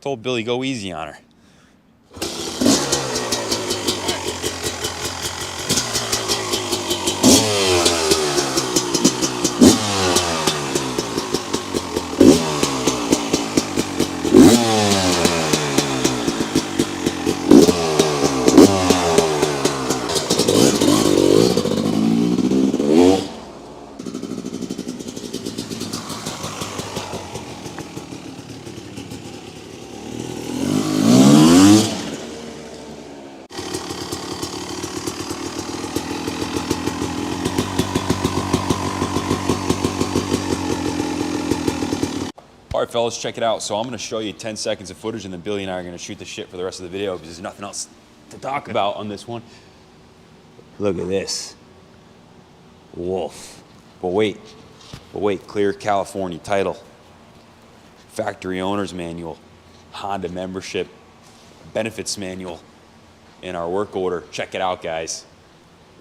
Told Billy go easy on her. All right, fellas, check it out. So I'm gonna show you 10 seconds of footage, and then Billy and I are gonna shoot the shit for the rest of the video because there's nothing else to talk about on this one. Look at this. Wolf. But wait, clear California title. Factory owner's manual, Honda membership, benefits manual, and our work order. Check it out, guys.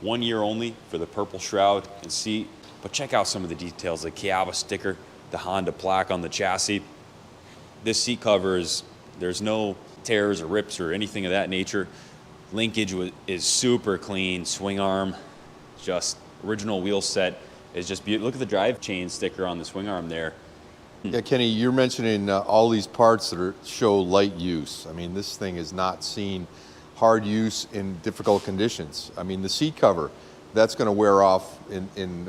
1 year only for the purple shroud and seat, but check out some of the details, the Kiava sticker, the Honda plaque on the chassis. This seat cover there's no tears or rips or anything of that nature. Linkage is super clean. Swing arm, just original wheel set is just beautiful. Look at the drive chain sticker on the swing arm there. Yeah, Kenny, you're mentioning all these parts that show light use. I mean, this thing has not seen hard use in difficult conditions. I mean, the seat cover, that's going to wear off in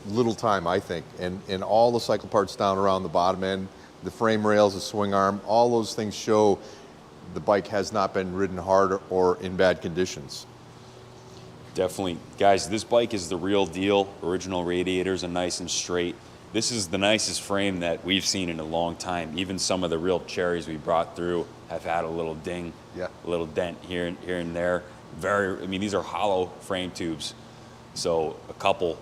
little time, I think. And all the cycle parts down around the bottom end, the frame rails, the swing arm, all those things show the bike has not been ridden hard or in bad conditions. Definitely. Guys, this bike is the real deal. Original radiators are nice and straight. This is the nicest frame that we've seen in a long time. Even some of the real cherries we brought through have had a little ding, a little dent here and there. I mean, these are hollow frame tubes. So a couple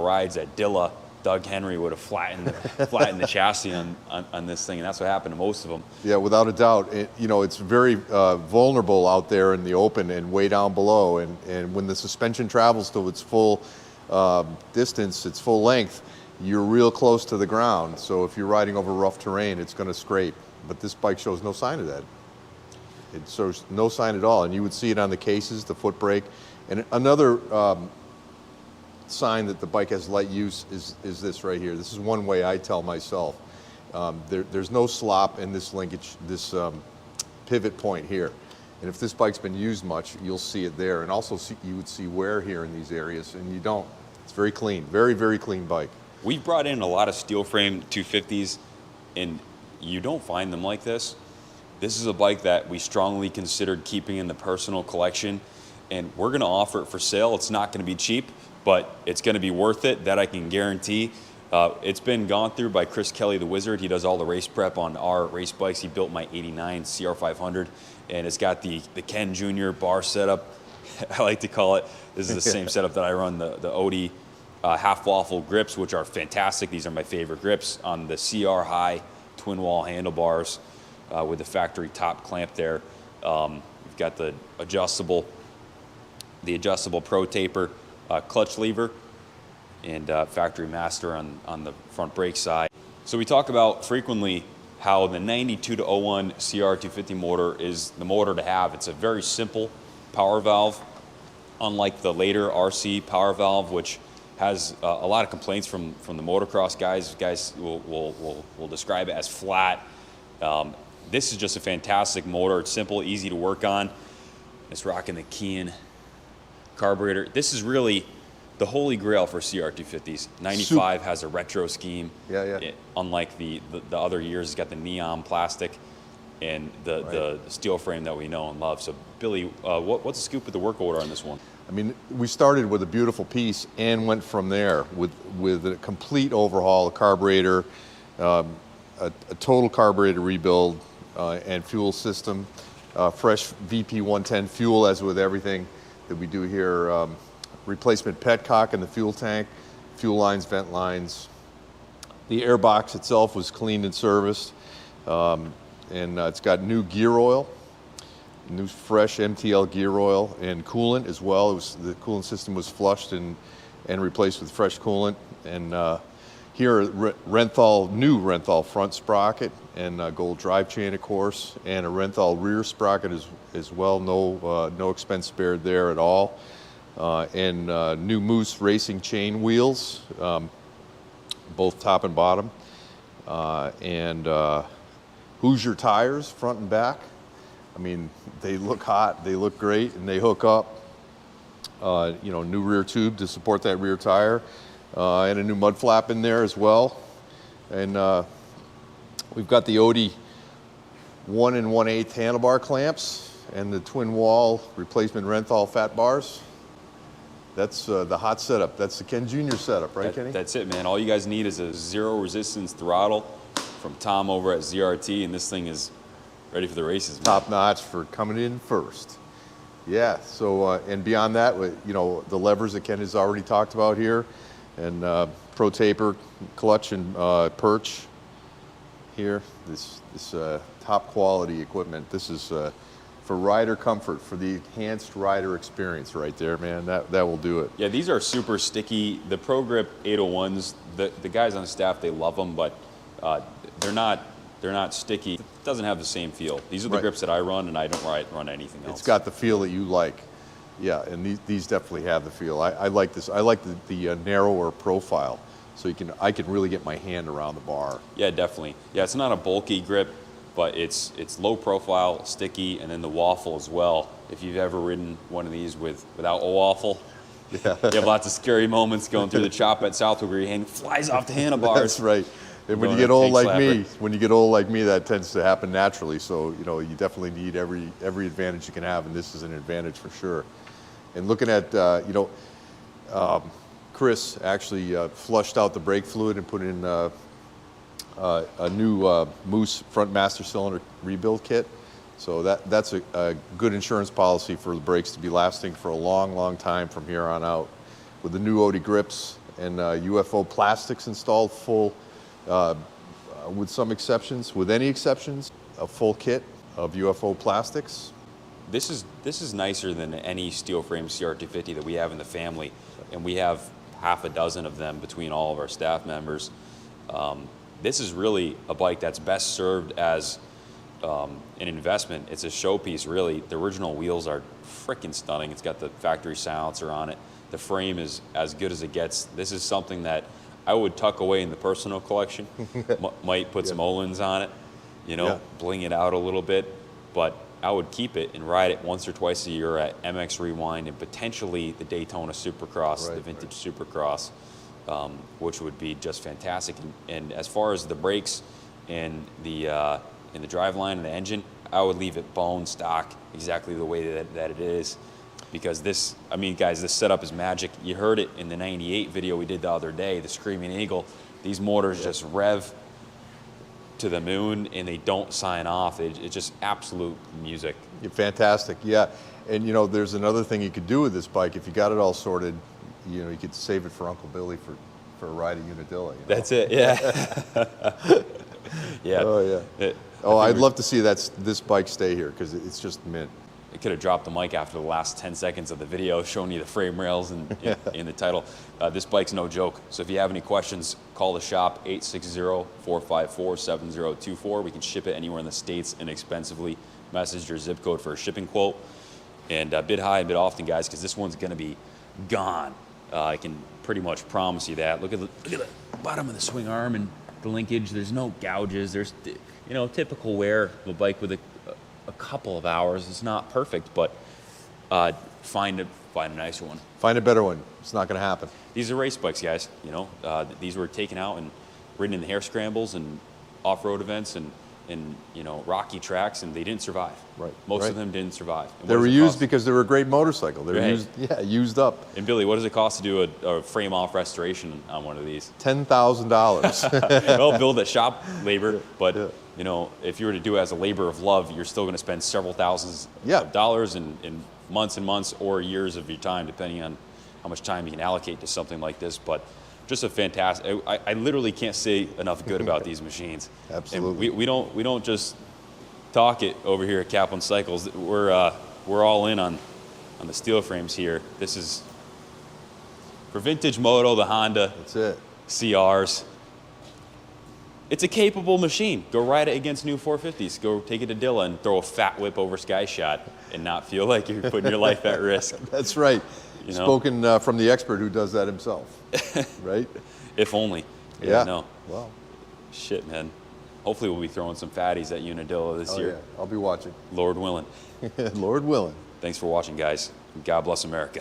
rides at Dilla, Doug Henry would have flattened the chassis on this thing, and that's what happened to most of them. Yeah, without a doubt. It's very vulnerable out there in the open and way down below. And when the suspension travels to its full distance, its full length, you're real close to the ground. So if you're riding over rough terrain, it's going to scrape. But this bike shows no sign of that. It shows no sign at all. And you would see it on the cases, the foot brake. And another sign that the bike has light use is this right here. This is one way I tell myself. There's no slop in this linkage, this pivot point here. And if this bike's been used much, you'll see it there. And also you would see wear here in these areas, and you don't. It's very clean, very, very clean bike. We've brought in a lot of steel frame 250s, and you don't find them like this. This is a bike that we strongly considered keeping in the personal collection, and we're gonna offer it for sale. It's not gonna be cheap, but it's gonna be worth it, that I can guarantee. It's been gone through by Chris Kelly, the Wizard. He does all the race prep on our race bikes. He built my '89 CR500, and it's got the Ken Jr. bar setup, I like to call it. This is the same setup that I run, the Odie half waffle grips, which are fantastic. These are my favorite grips on the CR High twin wall handlebars with the factory top clamp there. We've got the adjustable pro taper clutch lever and factory master on the front brake side. So we talk about frequently how the 92 to 01 CR250 motor is the motor to have. It's a very simple power valve, unlike the later RC power valve, which has a lot of complaints from the motocross guys. Guys will describe it as flat. This is just a fantastic motor. It's simple, easy to work on. It's rocking the Kean carburetor. This is really the holy grail for CR250s. 95 has a retro scheme. Unlike the other years, it's got the neon plastic and the steel frame that we know and love. So Billy, what's the scoop with the work order on this one? I mean, we started with a beautiful piece and went from there with a complete overhaul, a carburetor, a total carburetor rebuild, and fuel system, fresh VP110 fuel, as with everything that we do here, replacement petcock in the fuel tank, fuel lines, vent lines. The air box itself was cleaned and serviced, and it's got new gear oil, new fresh MTL gear oil, and coolant as well. The coolant system was flushed and replaced with fresh coolant. And Here, new Renthal front sprocket and gold drive chain, of course, and a Renthal rear sprocket as well. No expense spared there at all. And new Moose racing chain wheels, both top and bottom. And Hoosier tires, front and back. I mean, they look hot, they look great, and they hook up. New rear tube to support that rear tire, and a new mud flap in there as well. And we've got the Odie 1 1/8 handlebar clamps and the twin wall replacement Renthal fat bars. That's the hot setup. That's the Ken Jr. setup, right, Kenny? That's it, man. All you guys need is a zero resistance throttle from Tom over at CR250R, and this thing is ready for the races, man. Top notch for coming in first. Yeah, so, and beyond that, the levers that Ken has already talked about here, and Pro Taper, clutch, and perch here. This top quality equipment. This is for rider comfort, for the enhanced rider experience right there, man. That will do it. Yeah, these are super sticky. The Pro Grip 801s, the guys on staff, they love them, but they're not sticky. It doesn't have the same feel. These are the grips that I run, and I don't run anything else. It's got the feel that you like. Yeah, and these definitely have the feel. I like this. I like the narrower profile, so I can really get my hand around the bar. Yeah, definitely. Yeah, it's not a bulky grip, but it's low profile, sticky, and then the waffle as well. If you've ever ridden one of these without a waffle, yeah. You have lots of scary moments going through the chop at Southwood where your hand flies off the handlebars. That's right. And when you get old like me, that tends to happen naturally. So you definitely need every advantage you can have, and this is an advantage for sure. And looking at Chris actually flushed out the brake fluid and put in a new Moose front master cylinder rebuild kit. So that's a good insurance policy for the brakes to be lasting for a long, long time from here on out. With the new Odie grips and UFO plastics installed full. With some exceptions, with any exceptions, a full kit of UFO plastics. This is nicer than any steel frame CR250 that we have in the family, and we have half a dozen of them between all of our staff members. This is really a bike that's best served as an investment. It's a showpiece, really. The original wheels are freaking stunning. It's got the factory silencer on it. The frame is as good as it gets. This is something that I would tuck away in the personal collection. Might put some Olins on it, bling it out a little bit, but I would keep it and ride it once or twice a year at MX Rewind and potentially the Daytona Supercross, the vintage Supercross, which would be just fantastic. And as far as the brakes and the driveline and the engine, I would leave it bone stock exactly the way that it is. Because this setup is magic. You heard it in the 98 video we did the other day, the Screaming Eagle. These motors just rev to the moon and they don't sign off. It's just absolute music. Fantastic, yeah. And there's another thing you could do with this bike. If you got it all sorted, you could save it for Uncle Billy for a ride at Unadilla. That's it, yeah. Yeah. Oh, yeah. I'd love to see this bike stay here because it's just mint. I could have dropped the mic after the last 10 seconds of the video showing you the frame rails and in the title. This bike's no joke. So if you have any questions, call the shop, 860-454-7024. We can ship it anywhere in the States inexpensively. Message your zip code for a shipping quote. And bid high and bid often, guys, because this one's going to be gone. I can pretty much promise you that. Look at the bottom of the swing arm and the linkage. There's no gouges. There's, typical wear of a bike with a couple of hours. It's not perfect, but find a nicer one. Find a better one. It's not going to happen. These are race bikes, guys. These were taken out and ridden in the hair scrambles and off-road events and rocky tracks, and they didn't survive. Right. Most of them didn't survive. They were used because they were a great motorcycle. They were used up. And Billy, what does it cost to do a frame-off restoration on one of these? $10,000. Well, build at shop labor, but if you were to do it as a labor of love, you're still going to spend several thousands of dollars in months and months or years of your time, depending on how much time you can allocate to something like this. But just a fantastic. I literally can't say enough good about these machines. Absolutely. And we don't just talk it over here at Kaplan Cycles. We're all in on the steel frames here. This is for vintage moto, the Honda. That's it. CRs. It's a capable machine. Go ride it against new 450s. Go take it to Dilla and throw a fat whip over Sky Shot and not feel like you're putting your life at risk. That's right. You know? Spoken from the expert who does that himself, right? If only. Yeah. No. Wow. Shit, man. Hopefully we'll be throwing some fatties at Unadilla this year. Yeah. I'll be watching. Lord willing. Lord willing. Thanks for watching, guys. God bless America.